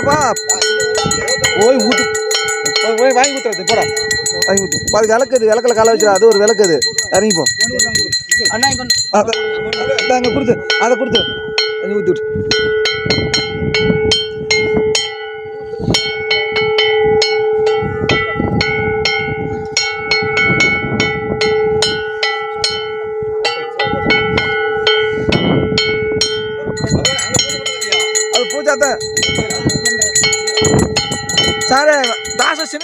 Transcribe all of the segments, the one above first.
ஊத்துறாப்பா போய் ஊத்து போய் வாங்கி ஊத்துறது போடா வாங்கி ஊத்து அது விளக்குது விளக்கில் காலை வச்சிடா அது ஒரு விளக்குது இறங்கிப்போம் அங்கே கொடுத்து அதை கொடுத்து வாங்கி ஊற்றி விட்டு அது பூஜாத்த சாரே தாச சின்ன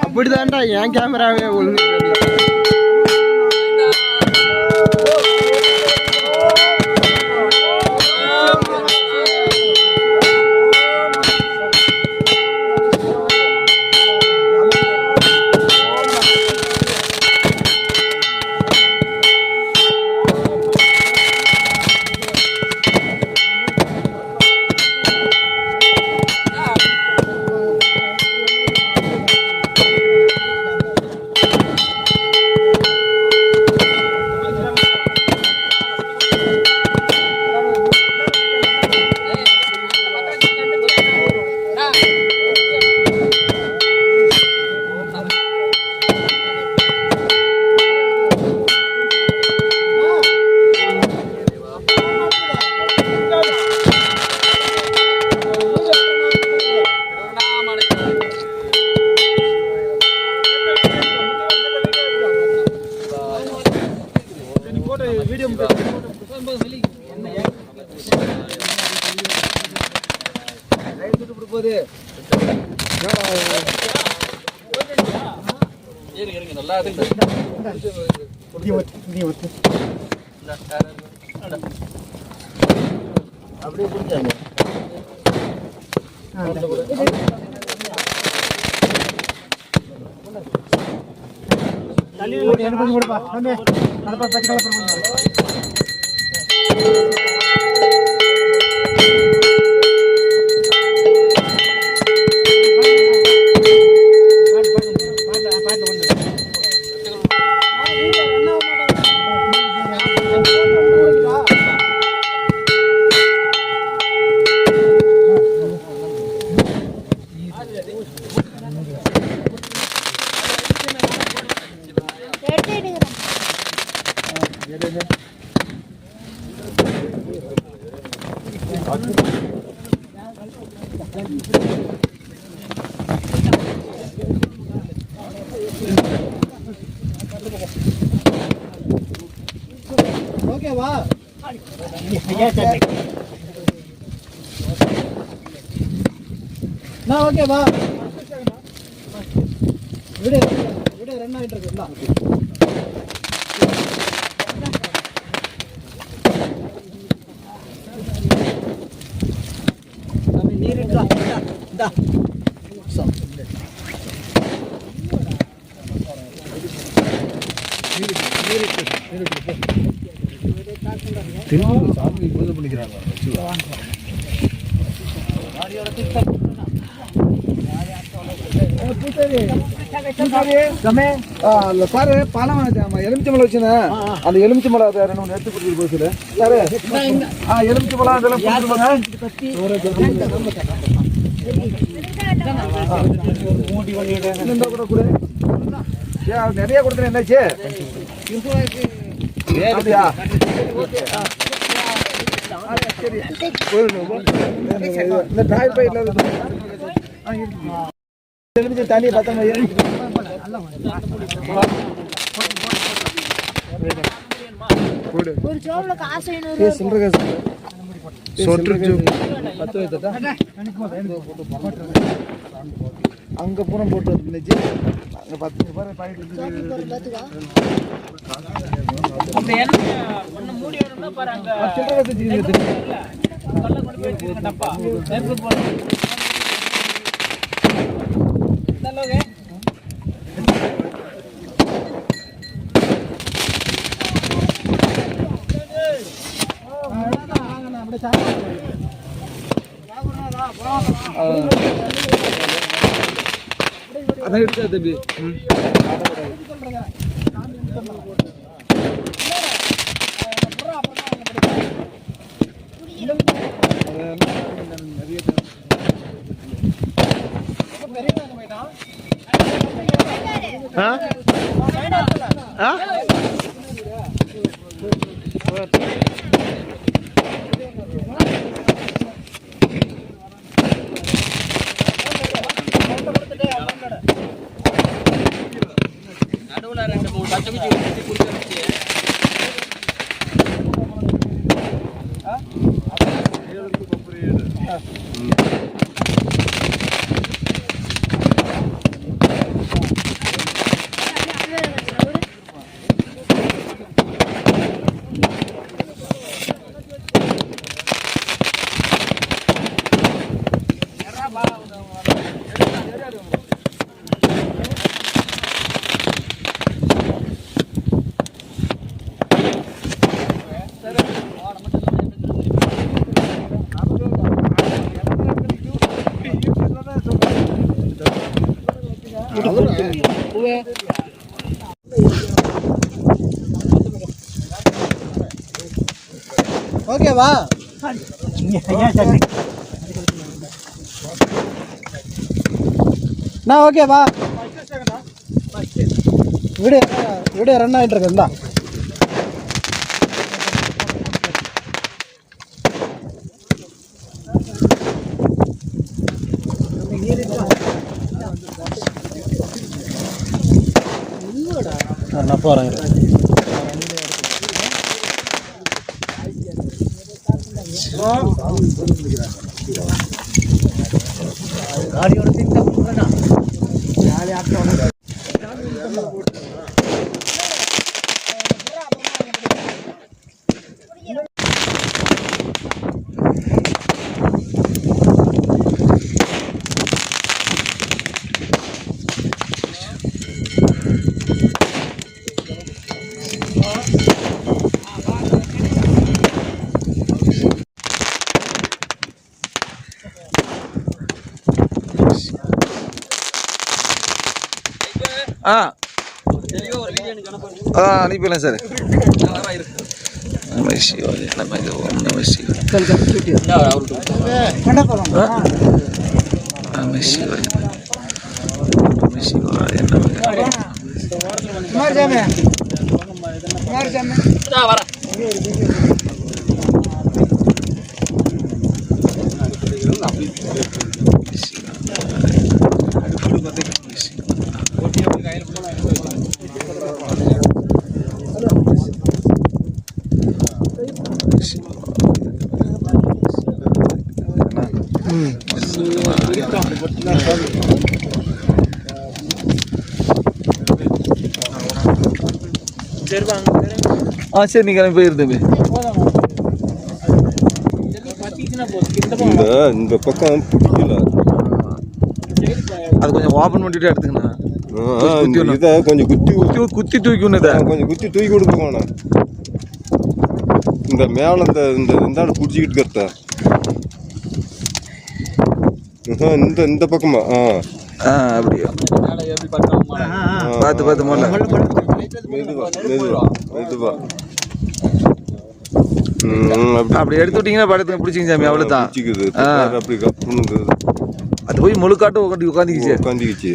அப்படிதான்டா என் கேமராவே ஒழுங்கு அப்படியே குடிச்சாங்க ஓகேவா நான் ஓகேவா விடு விடு ரன் ஆகிட்டு இருக்குங்களா நீர் இந்தா சாமி பூஜை பண்ணிக்கிறாங்க பாரு பழம் எலுமிச்சை மலை வச்சுனேன் அந்த எலுமிச்சை மலை அதை ரெண்டு எடுத்து கொடுத்துட்டு போய் சொல்லு சாரு எலுமிச்சை மலை அதெல்லாம் கூட கொடு நிறைய கொடுத்துறேன் என்னாச்சு அப்படியா சரி இந்த டாய் பைட்ல தண்ணி பத்திரமா அங்க பூரா போட்டு வந்துச்சு அங்க 10 ரூபாய் பாக்கெட் அப்படியே அதான் எடுத்தா தம்பி. நடுவுல 2-3 பச்சை குச்சி ஊத்தி குடிச்சு வச்சு ஓகேவா? நான் ஓகேவா? வீடியோ ரன் ஆகிட்டு இருக்குதா? நான் போகிறேன். गाड़ी और तीन तक ना नाले आपको அனுப்பிடலாம் சார். நம சிவாய நம ஓம் நம சிவாய நம சிவாய நம சிவாய சரி நீ கிளம்பி போயிருந்தே. இந்த பக்கம் பிடிக்கல, அது கொஞ்சம் ஓப்பன் பண்ணிட்டு எடுத்துக்கணும். இதை கொஞ்சம் குத்தி தூக்கணும். கொஞ்சம் குத்தி தூக்கி கொடுக்கணும். இந்த மேலே இந்த இந்தாண்ட பிடிச்சிக்கிட்டு கத்த இந்த பக்கமா அப்படியா? பார்த்து பார்த்து மெதுவா அப்படி எடுத்து விட்டீங்கன்னா படத்துக்கு பிடிச்சிங்க சாமி. அவ்வளோதான். அப்படி கப்புனுக்கு அது போய் முழுக்காட்டு உட்காந்துக்கிச்சு.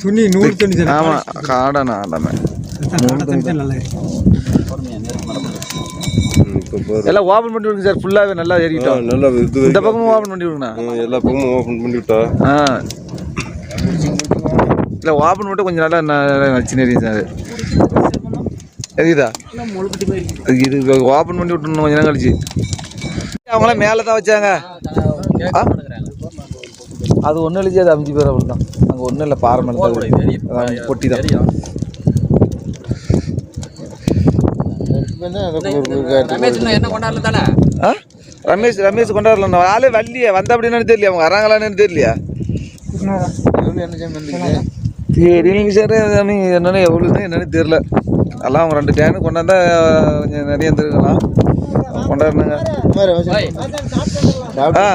துணி 100 துணி. ஆமா காடானா ஆடாம எல்லாம் ஓபன் பண்ணி விடுங்க சார். ஃபுல்லாவே நல்லா ஏறிட்டோம். நல்லா இந்த பக்கமும் ஓபன் பண்ணி விடுங்கண்ணா. எல்லா பக்கமும் ஓபன் பண்ணி விட்டா இல்லை ஓப்பன் மட்டும் கொஞ்சம் நல்லா நச்சு நெறியும் சார். தெரியுதா? இது ஓப்பன் பண்ணி விட்டுணும் கொஞ்சம் நேரம் கழிச்சு. அவங்களாம் மேலே தான் வச்சாங்க. அது ஒன்றும் இல்லைச்சு, அது 5 பேர் அப்படி தான். அங்கே ஒன்றும் இல்லை, பாறை மேலே பொட்டி தான். ரமேஷ் கொண்டாடல. ஆளே வரலையே. வந்த அப்படின்னு தெரியல. அவங்க வராங்களான்னு தெரியலையா? தெரியலைங்க சார். என்னென்ன எவ்வளோன்னு என்னென்னு தெரியல. அதெல்லாம் அவங்க 2 டேனு கொண்டாந்தா கொஞ்சம் நிறைய இருந்துருக்கலாம். கொண்டாடுனாங்க. ஆ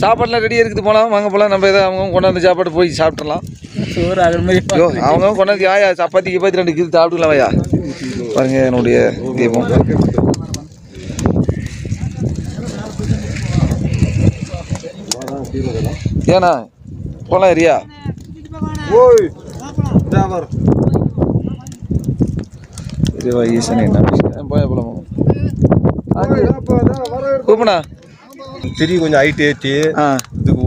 சாப்பாடுலாம் ரெடியாக இருக்குது, போகலாம் வாங்க போகலாம். நம்ம எதாவது அவங்க கொண்டாந்து சாப்பாடு போய் சாப்பிட்றலாம். சோறு அது மாதிரி ஐயோ அவங்க கொண்டாந்து ஆயா சப்பாத்தி கிப்பாத்தி 2 கிலோ சாப்பிட்டுக்கலாம் ஐயா. பாருங்க என்னுடைய தீபம். ஏண்ணா போகலாம் ஏரியா இதுவா ஈசன் என்ன போய போகலாமா கூப்பிடா திரி கொஞ்சம் ஹைட் ஏற்றி இதுக்கு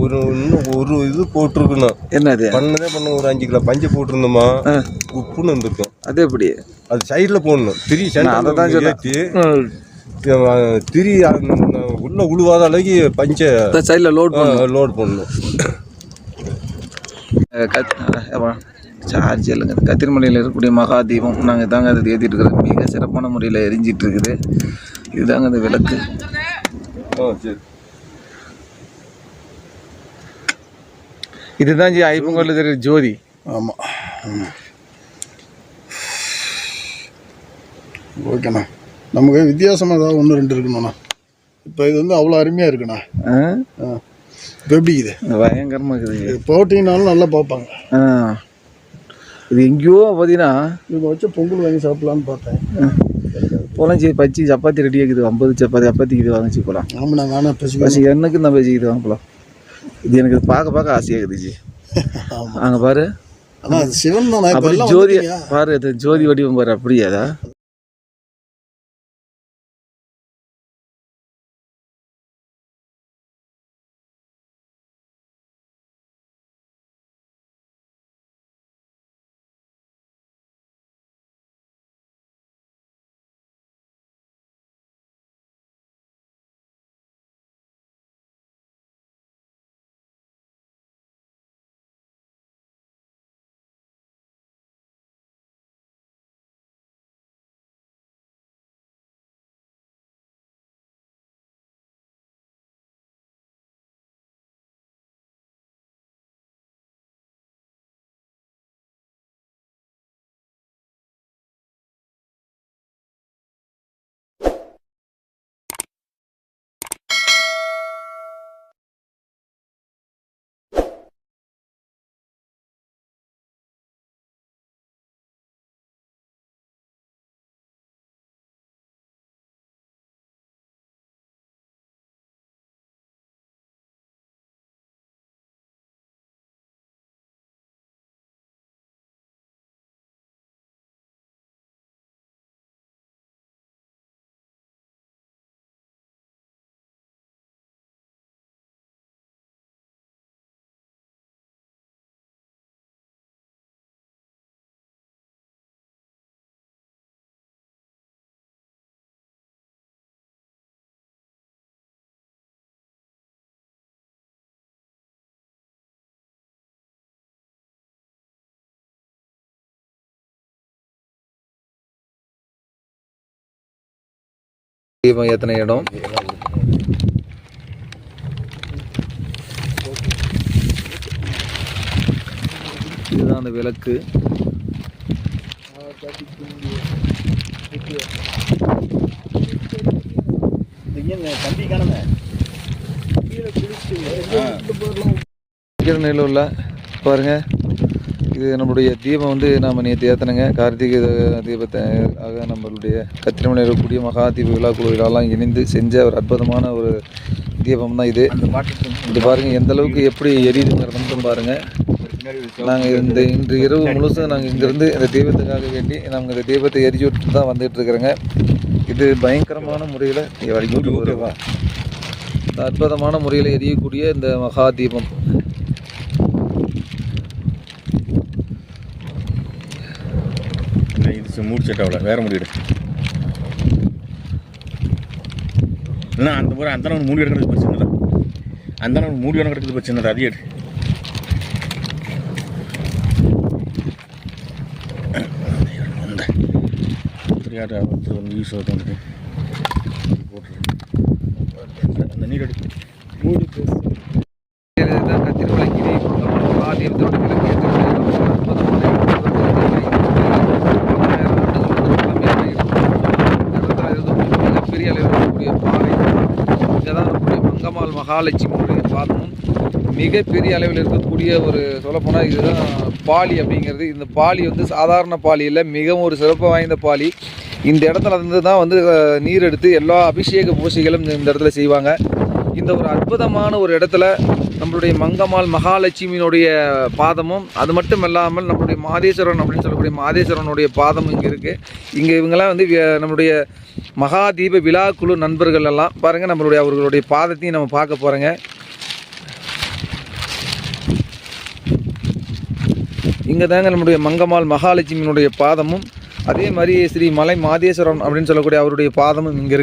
ஒரு இது போட்டிருக்கணும். என்னது பண்ண ஒரு 5 கிலோ பஞ்சு போட்டிருந்தோமா உப்புன்னு வந்திருக்கும். அது எப்படி அது சைடில் போடணும். திரி அதான் ஏற்றி திரி உள்ள உழுவாத அளவுக்கு பஞ்சை சைடில் லோட் பண்ணணும். சார்ஜ் இல்லைங்க. கத்திரிமலையில் இருக்கக்கூடிய மகா தீபம் நாங்கள் தாங்க அதை ஏற்றிட்டு இருக்கிறோம். மிக சிறப்பான முறையில் எரிஞ்சிட்டு இருக்குது. இதுதாங்க அந்த விளக்கு. சரி இதுதான் ஐப்பொங்கல் தெரியுது ஜோதி. ஆமாம் ஓகேண்ணா. நமக்கு வித்தியாசமாக ஏதாவது 1 2 இருக்கணும்ண்ணா. இப்போ இது வந்து அவ்வளோ அருமையாக இருக்குண்ணா. இப்போ எப்படி இது பயங்கரமாக இருக்குது. போட்டிங்கனாலும் நல்லா பார்ப்பாங்க. இது எங்கேயோ பார்த்தீங்கன்னா இவங்க வச்சு பொங்கல் வாங்கி சாப்பிட்லான்னு பார்த்தேன். போகலாம் சரி பச்சி சப்பாத்தி ரெடி ஆகுது. 50 சப்பாத்திக்கு இது வாங்கிச்சு போகலாம். ஆமாண்ணா வேணாம் பசி எனக்கு தான் பேசிக்கிது வாங்க போகலாம். இது எனக்கு பார்க்க ஆசையாகுது ஜி. அங்கே பாரு ஆனால் அது சிவன் தானே அப்படி ஜோதி பாரு. அது ஜோதி வடிவம் பாரு. அப்படியாதா தீபம் எத்தனை இடம் இதுதான் அந்த விளக்கு. உள்ள பாருங்க. இது நம்மளுடைய தீபம் வந்து நாம் நேற்று ஏற்றினங்க. கார்த்திகை தீபத்தை ஆக நம்மளுடைய கத்திரிமலையில் இருக்கக்கூடிய மகா தீப விழா குழு விழாலாம் இணைந்து செஞ்ச ஒரு அற்புதமான ஒரு தீபம் தான் இது. இது பாருங்கள் எந்த அளவுக்கு எப்படி எரியுதுங்கிறத மட்டும் பாருங்கள். நாங்கள் இன்று இரவு முழுசும் நாங்கள் இங்கேருந்து இந்த தீபத்துக்காக வேண்டி நாங்கள் இந்த தீபத்தை எரிச்சு விட்டு தான் வந்துட்டு இருக்கிறோங்க. இது பயங்கரமான முறையில் இந்த அற்புதமான முறையில் எரியக்கூடிய இந்த மகா தீபம். மூடி செட்டாவில் வேறு முடிடு இல்லை அந்த முறை அந்த நாள் மூடி எடுக்கிறது பிரச்சனை தான். அந்த நாள் மூடி எடுக்கிறது பிரச்சனை தான். அது எடு ஒருத்தர் வந்து யூஸ் வந்துட்டு போட்டுரு அந்த நீர் எடுத்து மூடி கத்திரிமலை மகாதீபத்தோட மிகப்பெரிய அளவில் இருக்கக்கூடிய மகாலட்சுமியுடைய பாதமும் மிகப்பெரிய அளவில் இருக்கக்கூடிய ஒரு சொல்லப்போனால் இதுதான் பாலி அப்படிங்கிறது. இந்த பாலி வந்து சாதாரண பாலி இல்லை, மிகவும் ஒரு சிறப்பு வாய்ந்த பாலி. இந்த இடத்துல இருந்து தான் வந்து நீர் எடுத்து எல்லா அபிஷேக பூசைகளும் இந்த இடத்துல செய்வாங்க. இந்த ஒரு அற்புதமான ஒரு இடத்துல நம்மளுடைய மங்கம்மாள் மகாலட்சுமியினுடைய பாதமும், அது மட்டும் இல்லாமல் நம்மளுடைய மாதேஸ்வரன் அப்படின்னு சொல்லக்கூடிய மாதேஸ்வரனுடைய பாதமும் இங்கே இருக்குது. இங்கே இவங்கெல்லாம் வந்து நம்மளுடைய மகாதீப விழா குழு நண்பர்கள் எல்லாம் பாருங்கள், அவர்களுடைய பாதத்தையும் நம்ம பார்க்க போகிறோங்க. இங்கே தாங்க நம்முடைய மங்கம்மாள் மகாலட்சுமியினுடைய பாதமும், அதே மாதிரி ஸ்ரீ மலை மாதேஸ்வரன் அப்படின்னு சொல்லக்கூடிய அவருடைய பாதமும் இங்கே இருக்குது.